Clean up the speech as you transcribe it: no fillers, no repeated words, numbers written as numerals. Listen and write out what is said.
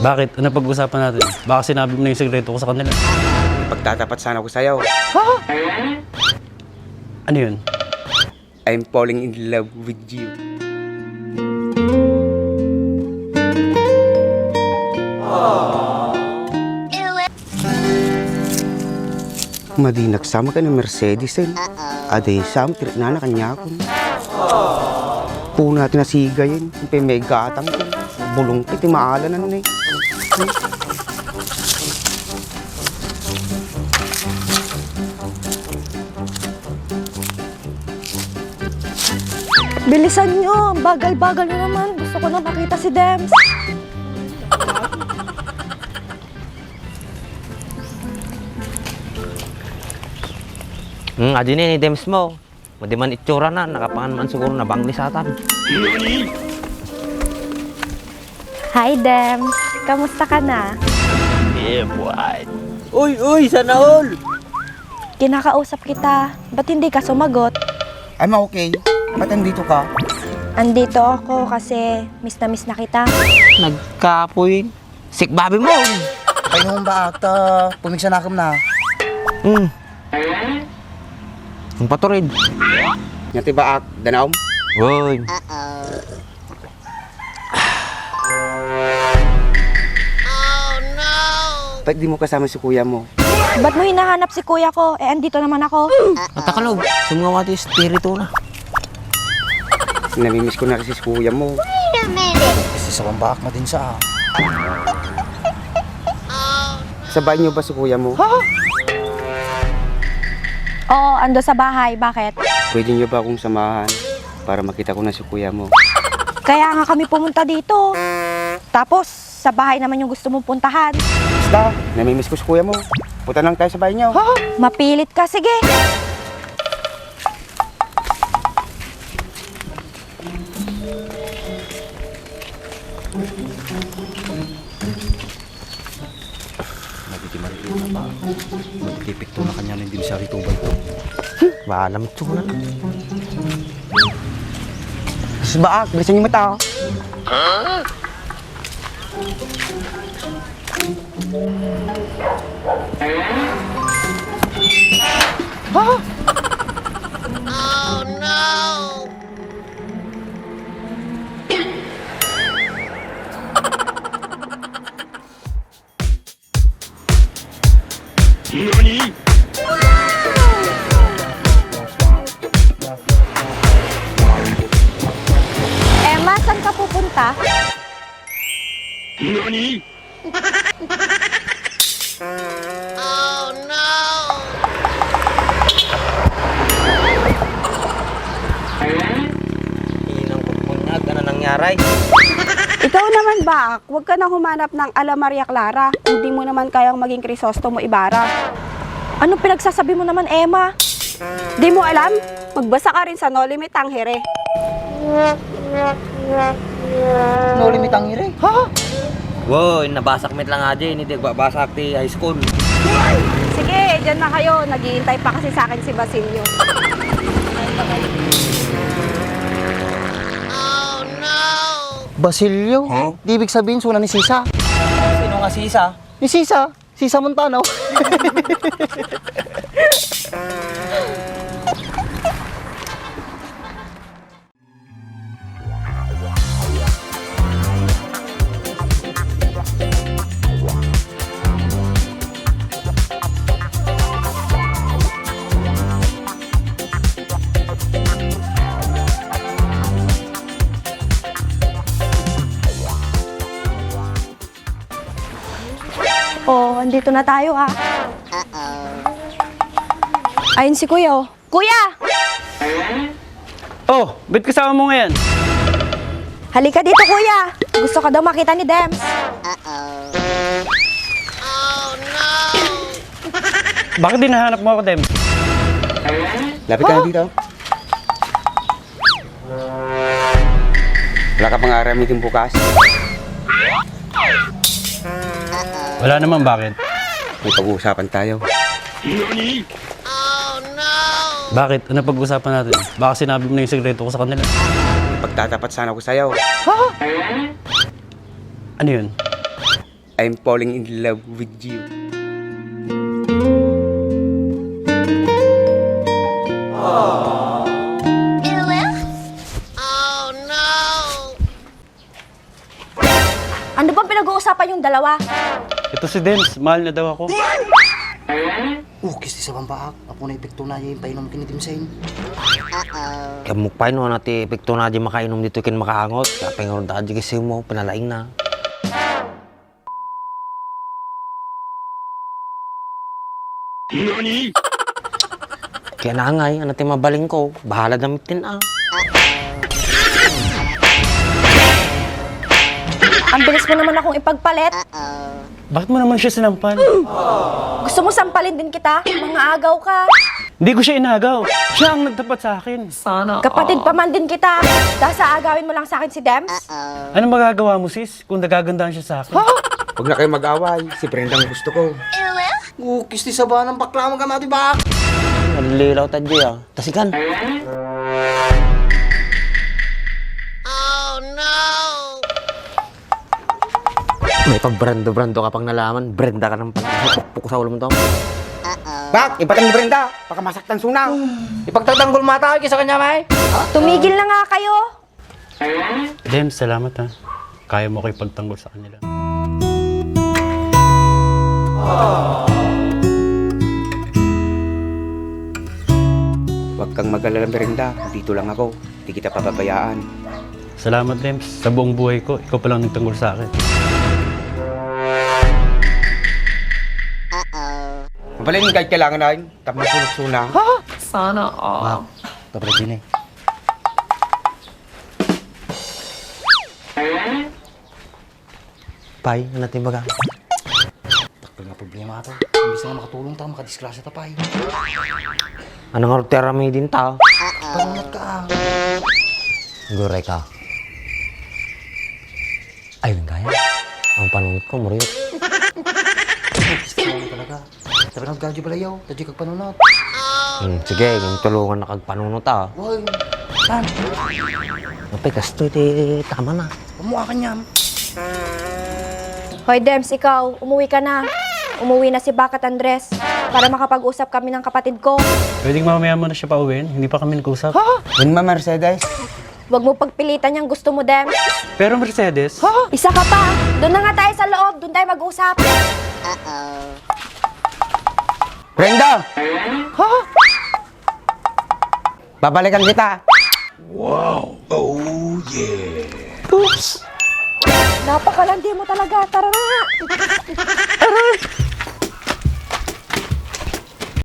Bakit? Ano pag-usapan natin? Baka sinabi mo na yung sekreto ko sa kanila. Pagtatapat sana ko sa'yo. Ano yun? I'm falling in love with you. Madinagsama ka ng Mercedes eh. Aday sam, tinana kanya ako. Puna natin nasigayin. May gatang ko. Bulong kiti maalan na nun eh. Bilisan nyo! Bagal-bagal nyo naman. Gusto ko na makita si Dems. Adi ni Dems mo. Madi man itsura na, nakapangan man siguro na banglisatan. Hi, Dems. Kamusta ka na? Yeah, boy. Uy, sana all! Kinakausap kita. Ba't hindi ka sumagot? I'm okay. Ba't nandito ka? Andito ako kasi miss na kita. Nagkapoy. Sikbabi mo! Ay nung ba ata, pumigsa na kam na. Ang paturid. Nyati ba ak, danaw? Uy. Ba't di mo kasama si kuya mo? Ba't mo hinahanap si kuya ko? Eh, andito naman ako. Natakalaw. Sumawati espiritu na. Namimiss ko na kasi si kuya mo. Kasi sa pambaak na din siya. Sabay niyo ba si kuya mo? Oo, ando sa bahay. Bakit? Pwede niyo ba akong samahan para makita ko na si kuya mo? Kaya nga kami pumunta dito. Tapos, sa bahay naman yung gusto mong puntahan. Basta, namimiss ko si kuya mo. Punta lang tayo sa bahay niyo. Mapilit ka, sige. Magtipik to na kanya na hindi siya rito ba ito. Balam tsura na. Sus baak, bilisan niyo mata. Emma, saan ka pupunta? Inang kukunyag, ano nangyari? Ikaw naman ba, huwag ka nang humanap ng Ala Maria Clara. Hindi mo naman kayang maging Crisostomo Ibarra. Anong pinagsasabi mo naman, Emma? Di mo alam? Magbasa ka rin sa No Limit Tangere. No limit ang ire. Woy, nabasakmit lang nga dyan. Hindi basak ti high school. Sige, dyan na kayo. Naghihintay pa kasi sa akin si Basilio. Basilio? Di ibig sabihin suna ni Sisa. Sino nga sisa? Ni Sisa? Sisa Montano. Oh, andito na tayo ha. Ayun si Kuya oh. Kuya! Oh, ba't kasama mo ngayon? Halika dito, Kuya. Gusto ka daw makita ni Dems. Bakit din nahanap mo ako, Dem? Lapit ka na dito. Wala ka pang aramitin bukas. Wala naman, bakit? May pag-uusapan tayo. Bakit? Ano pag-usapan natin? Baka sinabi mo na yung sekreto ko sa kanila. Pagtatapat sana ko sa'yo. Ano yun? I'm falling in love with you. Ano bang pinag-uusapan yung dalawa? Ito si Dems, mahal na daw ako. Kisti sa bambaak. Apo na epekto na yung painom kinitim sa inyo. Kaya mukpay no, nati epekto na di makainom dito kin makahangot. Kaya pengaron da di kasi mo, pinalaing na. Kaya nangay, anati mabaling ko. Bahala damitin ah. Ang bilis mo naman akong ipagpalit. Bakit mo naman siya sinampal? Gusto mo sampalin din kita? Mga agaw ka. Hindi ko siya inagaw. Siya ang nagtapat sa akin. Kapatid pa man din kita. Dahil sa agawin mo lang sa akin si Dems. Anong magagawa mo, sis, kung nagagandahan siya sa akin? Huwag na kayo mag-away. Si Brenda ang gusto ko. Kisti sa ba ng bakla mo gamati bak? Nalilaw tadyo ah. Tasikan. May pag-brando-brando ka pang nalaman, Brenda ka ng pagpupuk sa ulo mo to. Bak, ipatang ni Brenda. Baka masaktan sunang. Ipagtatanggol mata ka sa kanya, may. Tumigil na nga kayo. Dems, salamat ha. Kaya mo ko ipagtanggol sa kanila. Huwag kang mag-alala, Brenda. Dito lang ako. Hindi kita papabayaan. Salamat, Dems. Sa buong buhay ko, ikaw pa lang nagtanggol sa akin. Mabalin kahit kailangan na yun. Tapos sunod-suna. Tapos din eh. Pay, natin baga. Takil nga problema ito. Imbis nga makatulong tayo, makadisgrasya tayo, pay. Anong ortera may din tao? Panunat ka. Guray ka. Ayun kaya. Ang panunod ko, Muriot. Kisti sa talaga. Sabi ng gadyo pala yaw. Tadyo kag panunat. Sige, yung tulungan na kagpanunod ah. Hoy. Saan? Napay, kasto, tama na. Pamukha ka niya. Hoy Dems, ikaw, umuwi ka na. Umuwi na si Bakat Andres para makapag-usap kami ng kapatid ko. Pwedeng mamaya mo na siya pauwiin, hindi pa kami nag-usap. Yun ma, Mercedes. Huwag mo pagpilitan yung gusto mo, Dems. Pero Mercedes, Isa ka pa. Doon na nga tayo sa loob. Doon tayo mag-usap. Brenda! Babalikan kita. Napakalandi mo talaga. Tara na.